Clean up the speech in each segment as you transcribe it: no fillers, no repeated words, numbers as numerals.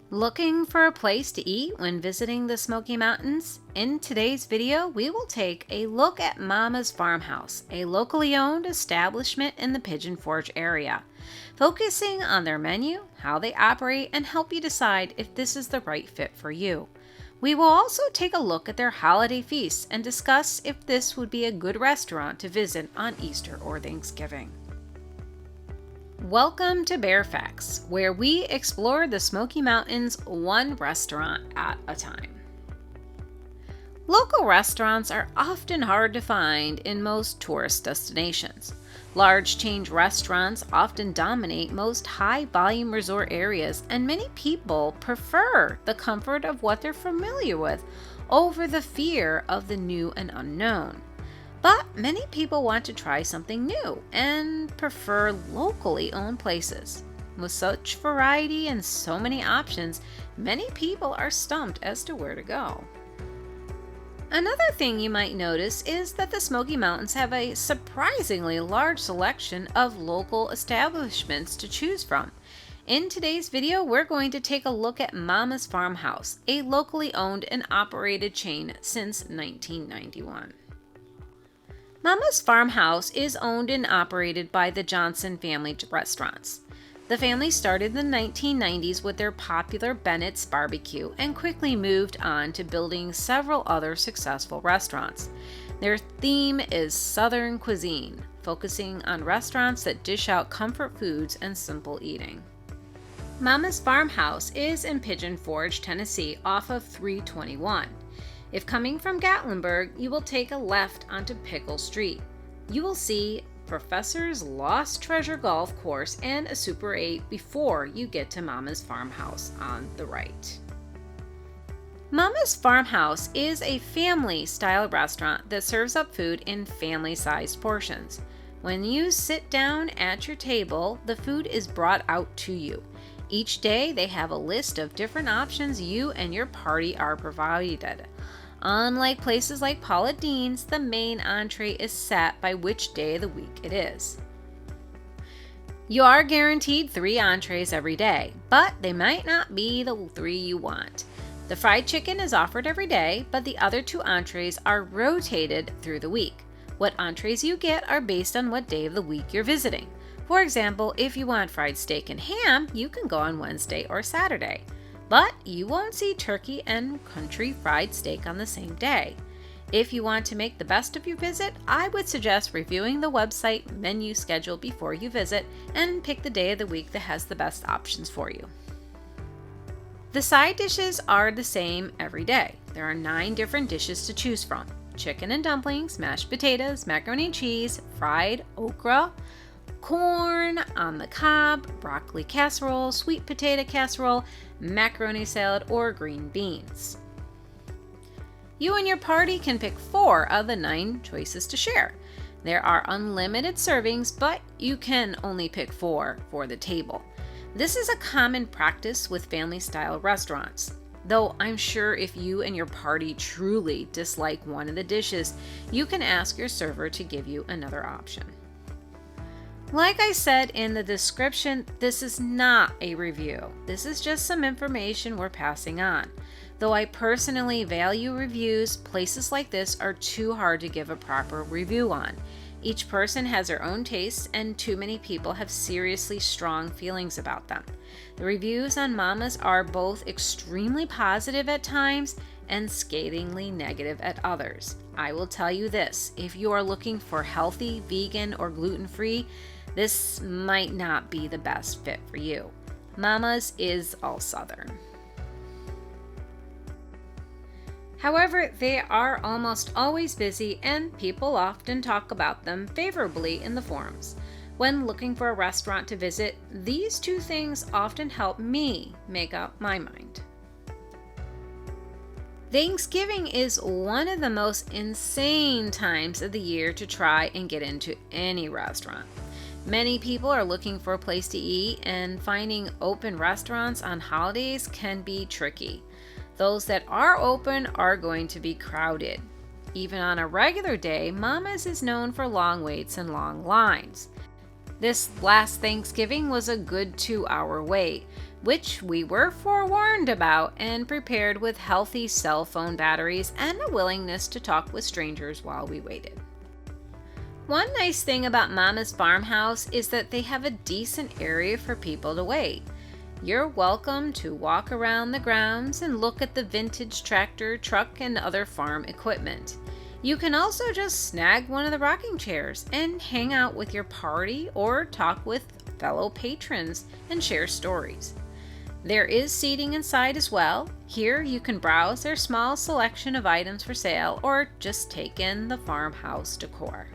Looking for a place to eat when visiting the Smoky Mountains? In today's video, we will take a look at Mama's Farmhouse, a locally owned establishment in the Pigeon Forge area, focusing on their menu, how they operate, and help you decide if this is the right fit for you. We will also take a look at their holiday feasts and discuss if this would be a good restaurant to visit on Easter or Thanksgiving. Welcome to Bear Facts, where we explore the Smoky Mountains one restaurant at a time. Local restaurants are often hard to find in most tourist destinations. Large chain restaurants often dominate most high-volume resort areas, and many people prefer the comfort of what they're familiar with over the fear of the new and unknown. But many people want to try something new and prefer locally owned places. With such variety and so many options, many people are stumped as to where to go. Another thing you might notice is that the Smoky Mountains have a surprisingly large selection of local establishments to choose from. In today's video, we're going to take a look at Mama's Farmhouse, a locally owned and operated chain since 1991. Mama's Farmhouse is owned and operated by the Johnson family restaurants. The family started in the 1990s with their popular Bennett's Barbecue and quickly moved on to building several other successful restaurants. Their theme is Southern cuisine, focusing on restaurants that dish out comfort foods and simple eating. Mama's Farmhouse is in Pigeon Forge, Tennessee, off of 321. If coming from Gatlinburg, you will take a left onto Pickle Street. You will see Professor's Lost Treasure Golf Course and a Super 8 before you get to Mama's Farmhouse on the right. Mama's Farmhouse is a family-style restaurant that serves up food in family-sized portions. When you sit down at your table, the food is brought out to you. Each day, they have a list of different options you and your party are provided. Unlike places like Paula Deen's, the main entree is set by which day of the week it is. You are guaranteed 3 entrees every day, but they might not be the 3 you want. The fried chicken is offered every day, but the other 2 entrees are rotated through the week. What entrees you get are based on what day of the week you're visiting. For example, if you want fried steak and ham, you can go on Wednesday or Saturday. But you won't see turkey and country fried steak on the same day. If you want to make the best of your visit, I would suggest reviewing the website menu schedule before you visit and pick the day of the week that has the best options for you. The side dishes are the same every day. There are 9 different dishes to choose from: chicken and dumplings, mashed potatoes, macaroni and cheese, fried okra, corn on the cob, broccoli casserole, sweet potato casserole, macaroni salad, or green beans. You and your party can pick 4 of the 9 choices to share. There are unlimited servings, but you can only pick 4 for the table. This is a common practice with family-style restaurants, though I'm sure if you and your party truly dislike one of the dishes, you can ask your server to give you another option. Like I said in the description, this is not a review. This is just some information we're passing on. Though I personally value reviews, places like this are too hard to give a proper review on. Each person has their own tastes, and too many people have seriously strong feelings about them. The reviews on Mama's are both extremely positive at times and scathingly negative at others. I will tell you this, if you are looking for healthy, vegan, or gluten-free, this might not be the best fit for you. Mama's is all Southern. However, they are almost always busy, and people often talk about them favorably in the forums. When looking for a restaurant to visit, these 2 things often help me make up my mind. Thanksgiving is one of the most insane times of the year to try and get into any restaurant. Many people are looking for a place to eat, and finding open restaurants on holidays can be tricky. Those that are open are going to be crowded. Even on a regular day, Mama's is known for long waits and long lines. This last Thanksgiving was a good 2-hour wait. which we were forewarned about and prepared with healthy cell phone batteries and a willingness to talk with strangers while we waited. One nice thing about Mama's Farmhouse is that they have a decent area for people to wait. You're welcome to walk around the grounds and look at the vintage tractor, truck, and other farm equipment. You can also just snag one of the rocking chairs and hang out with your party or talk with fellow patrons and share stories. There is seating inside as well. Here you can browse their small selection of items for sale or just take in the farmhouse decor.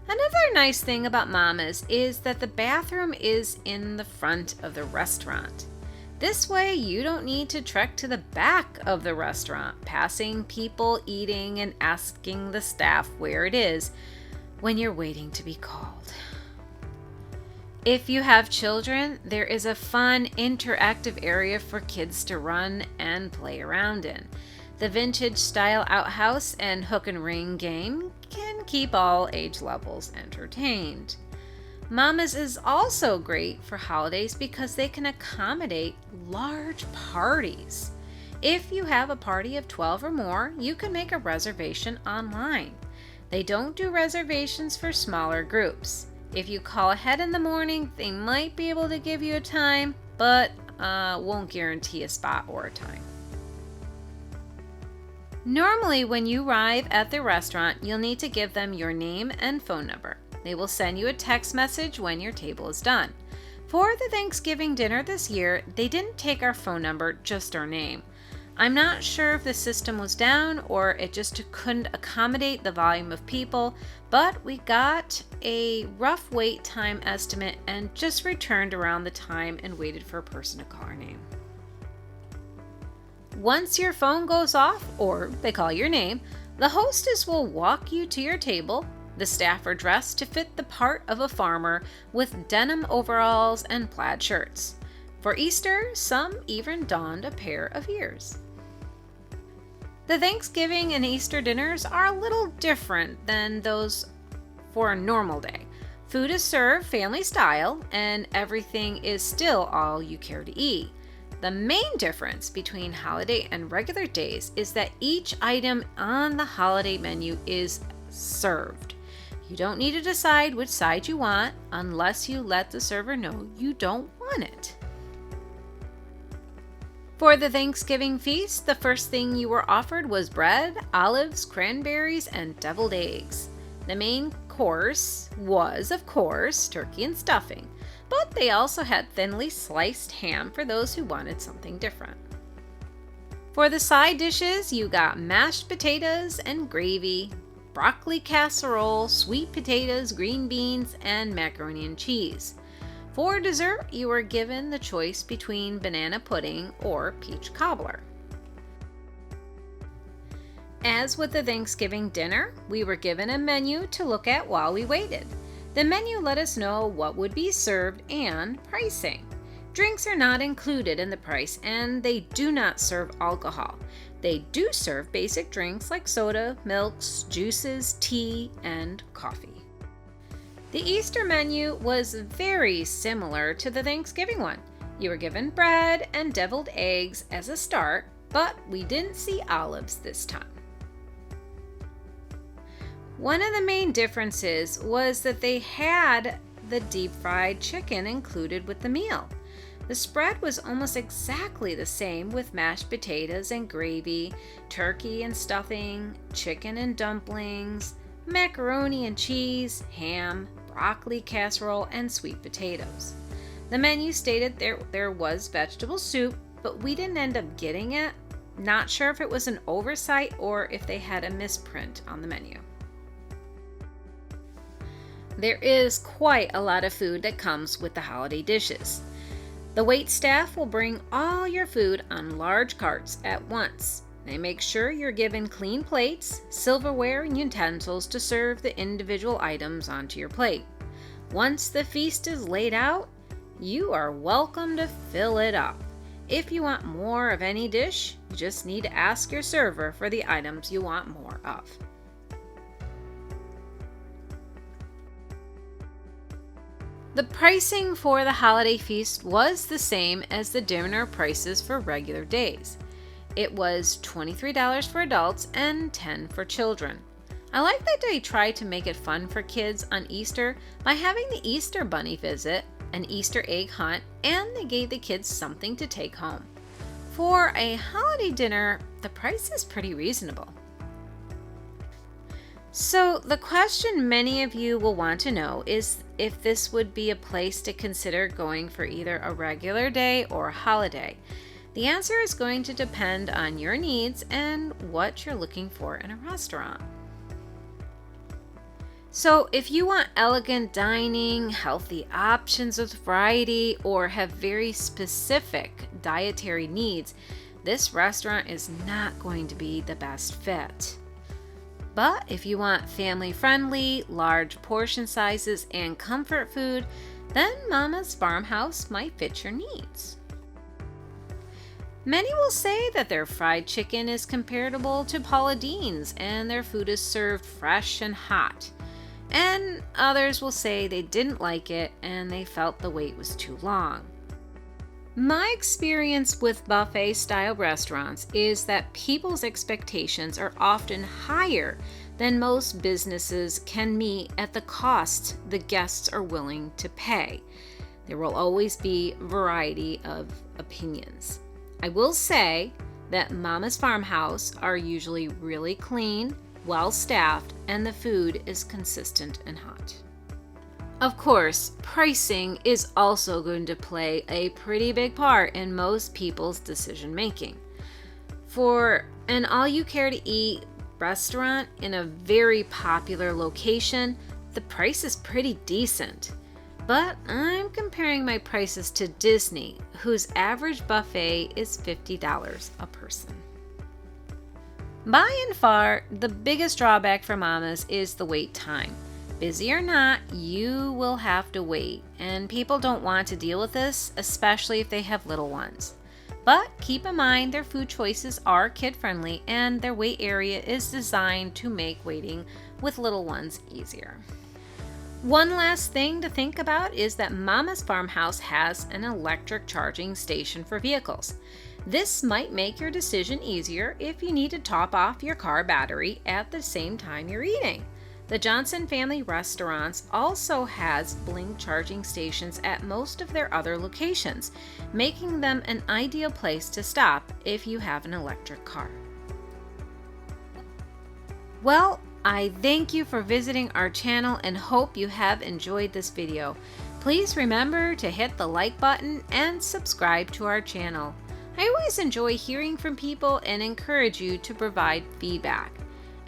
Another nice thing about Mama's is that the bathroom is in the front of the restaurant. This way you don't need to trek to the back of the restaurant, passing people eating and asking the staff where it is when you're waiting to be called. If you have children, there is a fun interactive area for kids to run and play around in. The vintage style outhouse and hook and ring game can keep all age levels entertained. Mama's is also great for holidays because they can accommodate large parties. If you have a party of 12 or more, you can make a reservation online. They don't do reservations for smaller groups. If you call ahead in the morning, they might be able to give you a time, but won't guarantee a spot or a time. Normally, when you arrive at the restaurant, you'll need to give them your name and phone number. They will send you a text message when your table is done. For the Thanksgiving dinner this year, they didn't take our phone number, just our name. I'm not sure if the system was down or it just couldn't accommodate the volume of people, but we got a rough wait time estimate and just returned around the time and waited for a person to call our name. Once your phone goes off, or they call your name, the hostess will walk you to your table. The staff are dressed to fit the part of a farmer with denim overalls and plaid shirts. For Easter, some even donned a pair of ears. The Thanksgiving and Easter dinners are a little different than those for a normal day. Food is served family style, and everything is still all you care to eat. The main difference between holiday and regular days is that each item on the holiday menu is served. You don't need to decide which side you want unless you let the server know you don't want it. For the Thanksgiving feast, the first thing you were offered was bread, olives, cranberries, and deviled eggs. The main course was, of course, turkey and stuffing, but they also had thinly sliced ham for those who wanted something different. For the side dishes, you got mashed potatoes and gravy, broccoli casserole, sweet potatoes, green beans, and macaroni and cheese. For dessert, you were given the choice between banana pudding or peach cobbler. As with the Thanksgiving dinner, we were given a menu to look at while we waited. The menu let us know what would be served and pricing. Drinks are not included in the price, and they do not serve alcohol. They do serve basic drinks like soda, milks, juices, tea, and coffee. The Easter menu was very similar to the Thanksgiving one. You were given bread and deviled eggs as a start, but we didn't see olives this time. One of the main differences was that they had the deep fried chicken included with the meal. The spread was almost exactly the same with mashed potatoes and gravy, turkey and stuffing, chicken and dumplings, macaroni and cheese, ham, broccoli casserole, and sweet potatoes. The menu stated there was vegetable soup, but we didn't end up getting it. Not sure if it was an oversight or if they had a misprint on the menu. There is quite a lot of food that comes with the holiday dishes. The wait staff will bring all your food on large carts at once. They make sure you're given clean plates, silverware, and utensils to serve the individual items onto your plate. Once the feast is laid out, you are welcome to fill it up. If you want more of any dish, you just need to ask your server for the items you want more of. The pricing for the holiday feast was the same as the dinner prices for regular days. It was $23 for adults and $10 for children. I like that they tried to make it fun for kids on Easter by having the Easter Bunny visit, an Easter egg hunt, and they gave the kids something to take home. For a holiday dinner, the price is pretty reasonable. So the question many of you will want to know is if this would be a place to consider going for either a regular day or a holiday. The answer is going to depend on your needs and what you're looking for in a restaurant. So if you want elegant dining, healthy options with variety, or have very specific dietary needs, this restaurant is not going to be the best fit. But if you want family-friendly, large portion sizes, and comfort food, then Mama's Farmhouse might fit your needs. Many will say that their fried chicken is comparable to Paula Deen's and their food is served fresh and hot. And others will say they didn't like it and they felt the wait was too long. My experience with buffet-style restaurants is that people's expectations are often higher than most businesses can meet at the cost the guests are willing to pay. There will always be variety of opinions. I will say that Mama's Farmhouse are usually really clean, well-staffed, and the food is consistent and hot. Of course, pricing is also going to play a pretty big part in most people's decision making. For an all-you-care-to-eat restaurant in a very popular location, the price is pretty decent. But I'm comparing my prices to Disney, whose average buffet is $50 a person. By and far, the biggest drawback for Mama's is the wait time. Busy or not, you will have to wait, and people don't want to deal with this, especially if they have little ones. But keep in mind their food choices are kid-friendly and their wait area is designed to make waiting with little ones easier. One last thing to think about is that Mama's Farmhouse has an electric charging station for vehicles. This might make your decision easier if you need to top off your car battery at the same time you're eating. The Johnson family restaurants also has Blink charging stations at most of their other locations, making them an ideal place to stop if you have an electric car. Well, I thank you for visiting our channel and hope you have enjoyed this video. Please remember to hit the like button and subscribe to our channel. I always enjoy hearing from people and encourage you to provide feedback.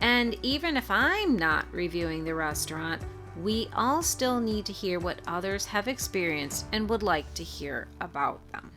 And even if I'm not reviewing the restaurant, we all still need to hear what others have experienced and would like to hear about them.